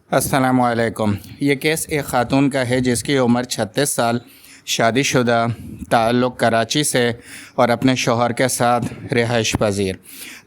السلام علیکم۔ یہ کیس ایک خاتون کا ہے جس کی عمر 36 سال، شادی شدہ، تعلق کراچی سے اور اپنے شوہر کے ساتھ رہائش پذیر۔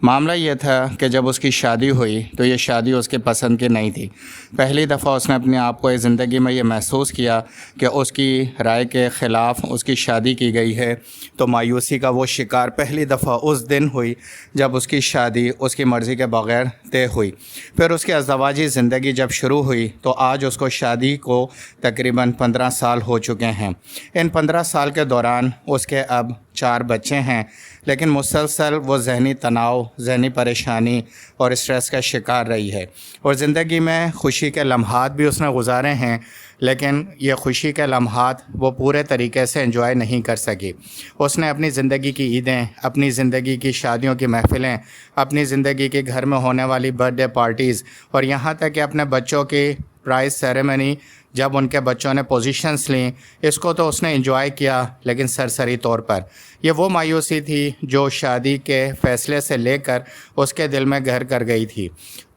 معاملہ یہ تھا کہ جب اس کی شادی ہوئی تو یہ شادی اس کی پسند کی نہیں تھی۔ پہلی دفعہ اس نے اپنے آپ کو اس زندگی میں یہ محسوس کیا کہ اس کی رائے کے خلاف اس کی شادی کی گئی ہے، تو مایوسی کا وہ شکار پہلی دفعہ اس دن ہوئی جب اس کی شادی اس کی مرضی کے بغیر طے ہوئی۔ پھر اس کی ازدواجی زندگی جب شروع ہوئی تو آج اس کو شادی کو تقریباً 15 سال ہو چکے ہیں۔ ان 15 سال کے دوران اس کے اب 4 بچے ہیں، لیکن مسلسل وہ ذہنی تناؤ، ذہنی پریشانی اور اسٹریس کا شکار رہی ہے، اور زندگی میں خوشی کے لمحات بھی اس نے گزارے ہیں، لیکن یہ خوشی کے لمحات وہ پورے طریقے سے انجوائے نہیں کر سکی۔ اس نے اپنی زندگی کی عیدیں، اپنی زندگی کی شادیوں کی محفلیں، اپنی زندگی کے گھر میں ہونے والی برتھ ڈے پارٹیز، اور یہاں تک کہ اپنے بچوں کی پرائز سیریمنی جب ان کے بچوں نے پوزیشنز لیں، اس کو تو اس نے انجوائے کیا، لیکن سرسری طور پر۔ یہ وہ مایوسی تھی جو شادی کے فیصلے سے لے کر اس کے دل میں گھر کر گئی تھی۔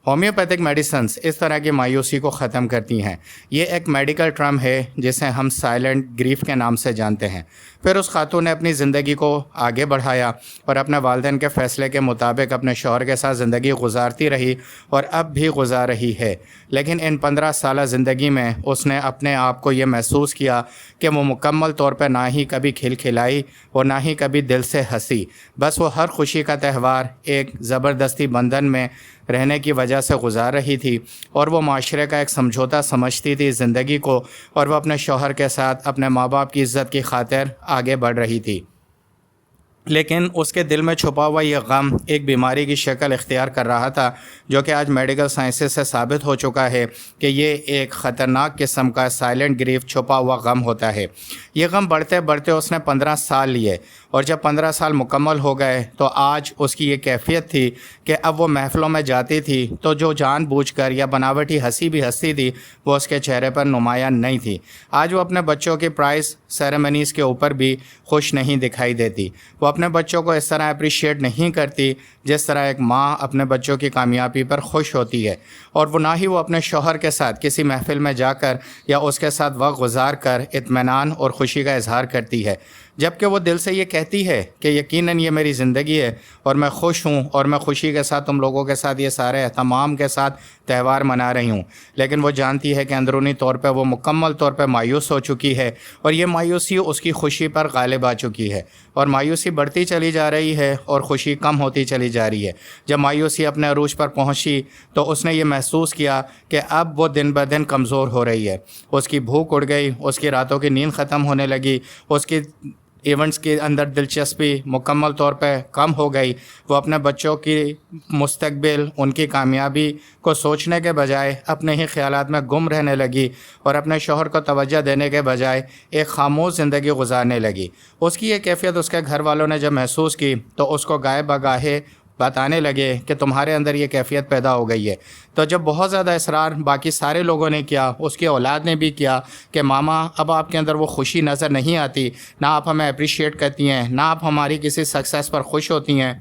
ہومیوپیتھک میڈیسنز اس طرح کی مایوسی کو ختم کرتی ہیں۔ یہ ایک میڈیکل ٹرم ہے جسے ہم سائلنٹ گریف کے نام سے جانتے ہیں۔ پھر اس خاتون نے اپنی زندگی کو آگے بڑھایا اور اپنے والدین کے فیصلے کے مطابق اپنے شوہر کے ساتھ زندگی گزارتی رہی، اور اب بھی گزار رہی ہے۔ لیکن ان 15 سالہ زندگی میں اس نے اپنے آپ کو یہ محسوس کیا کہ وہ مکمل طور پہ نہ ہی کبھی کھلکھلائی اور نہ ہی کبھی دل سے ہنسی۔ بس وہ ہر خوشی کا تہوار ایک زبردستی بندھن میں رہنے کی وجہ سے گزار رہی تھی، اور وہ معاشرے کا ایک سمجھوتا سمجھتی تھی زندگی کو، اور وہ اپنے شوہر کے ساتھ اپنے ماں باپ کی عزت کی خاطر آگے بڑھ رہی تھی۔ لیکن اس کے دل میں چھپا ہوا یہ غم ایک بیماری کی شکل اختیار کر رہا تھا، جو کہ آج میڈیکل سائنسز سے ثابت ہو چکا ہے کہ یہ ایک خطرناک قسم کا سائلنٹ گریف، چھپا ہوا غم ہوتا ہے۔ یہ غم بڑھتے بڑھتے اس نے 15 سال لیے، اور جب 15 سال مکمل ہو گئے تو آج اس کی یہ کیفیت تھی کہ اب وہ محفلوں میں جاتی تھی تو جو جان بوجھ کر یا بناوٹی ہنسی بھی ہنستی تھی، وہ اس کے چہرے پر نمایاں نہیں تھی۔ آج وہ اپنے بچوں کی پرائز سیریمنیز کے اوپر بھی خوش نہیں دکھائی دیتی۔ وہ اپنے بچوں کو اس طرح اپریشیٹ نہیں کرتی جس طرح ایک ماں اپنے بچوں کی کامیابی پر خوش ہوتی ہے، اور وہ نہ ہی وہ اپنے شوہر کے ساتھ کسی محفل میں جا کر یا اس کے ساتھ وقت گزار کر اطمینان اور خوشی کا اظہار کرتی ہے، جبکہ وہ دل سے یہ کہتی ہے کہ یقیناً یہ میری زندگی ہے اور میں خوش ہوں، اور میں خوشی کے ساتھ تم لوگوں کے ساتھ یہ سارے اہتمام کے ساتھ تہوار منا رہی ہوں۔ لیکن وہ جانتی ہے کہ اندرونی طور پہ وہ مکمل طور پہ مایوس ہو چکی ہے، اور یہ مایوسی اس کی خوشی پر غالب آ چکی ہے، اور مایوسی بڑھتی چلی جا رہی ہے اور خوشی کم ہوتی چلی جا رہی ہے۔ جب مایوسی اپنے عروج پر پہنچی تو اس نے یہ محسوس کیا کہ اب وہ دن بدن کمزور ہو رہی ہے۔ اس کی بھوک اڑ گئی، اس کی راتوں کی نیند ختم ہونے لگی، اس کی ایونٹس کے اندر دلچسپی مکمل طور پہ کم ہو گئی۔ وہ اپنے بچوں کی مستقبل، ان کی کامیابی کو سوچنے کے بجائے اپنے ہی خیالات میں گم رہنے لگی، اور اپنے شوہر کو توجہ دینے کے بجائے ایک خاموش زندگی گزارنے لگی۔ اس کی یہ کیفیت اس کے گھر والوں نے جب محسوس کی تو اس کو گاہے بگاہے بتانے لگے کہ تمہارے اندر یہ کیفیت پیدا ہو گئی ہے۔ تو جب بہت زیادہ اصرار باقی سارے لوگوں نے کیا، اس کی اولاد نے بھی کیا کہ ماما اب آپ کے اندر وہ خوشی نظر نہیں آتی، نہ آپ ہمیں اپریشیٹ کرتی ہیں، نہ آپ ہماری کسی سکسیس پر خوش ہوتی ہیں،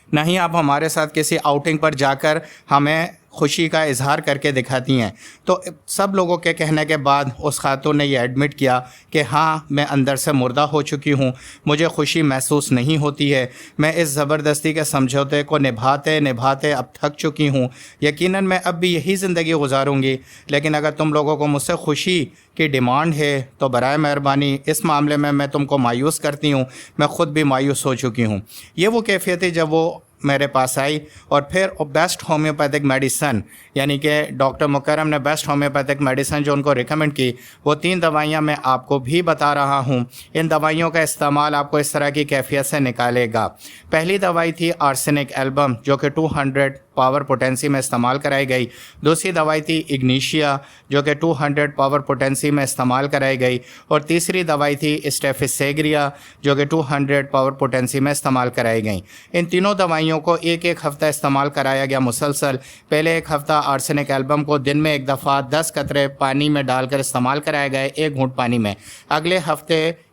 نہ ہی آپ ہمارے ساتھ کسی آؤٹنگ پر جا کر ہمیں خوشی کا اظہار کر کے دکھاتی ہیں۔ تو سب لوگوں کے کہنے کے بعد اس خاتون نے یہ ایڈمٹ کیا کہ ہاں، میں اندر سے مردہ ہو چکی ہوں، مجھے خوشی محسوس نہیں ہوتی ہے، میں اس زبردستی کے سمجھوتے کو نبھاتے نبھاتے اب تھک چکی ہوں۔ یقیناً میں اب بھی یہی زندگی گزاروں گی، لیکن اگر تم لوگوں کو مجھ سے خوشی کی ڈیمانڈ ہے تو برائے مہربانی اس معاملے میں تم کو مایوس کرتی ہوں، میں خود بھی مایوس ہو چکی ہوں۔ یہ وہ کیفیت ہے جب وہ میرے پاس آئی، اور پھر بیسٹ ہومیوپیتھک میڈیسن، یعنی کہ ڈاکٹر مکرم نے بیسٹ ہومیوپیتھک میڈیسن جو ان کو ریکمنڈ کی، وہ 3 دوائیاں میں آپ کو بھی بتا رہا ہوں۔ ان دوائیوں کا استعمال آپ کو اس طرح کی کیفیت سے نکالے گا۔ پہلی دوائی تھی آرسینک ایلبم، جو کہ 200 پاور پوٹینسی میں استعمال کرائی گئی۔ دوسری دوائی تھی اگنیشیا، جو کہ 200 پاور پوٹینسی میں استعمال کرائی گئی، اور تیسری دوائی تھی اسٹیفیسیگریا، جو کہ 200 پاور پوٹینسی میں استعمال کرائی گئیں۔ ان تینوں دوائیوں کو ایک ہفتہ استعمال کرایا گیا مسلسل۔ پہلے ایک ہفتہ آرسینک ایلبم کو دن میں ایک دفعہ 10 قطرے پانی میں ڈال کر استعمال کرایا گیا، 1 گھونٹ پانی میں۔ اگلے ہفتے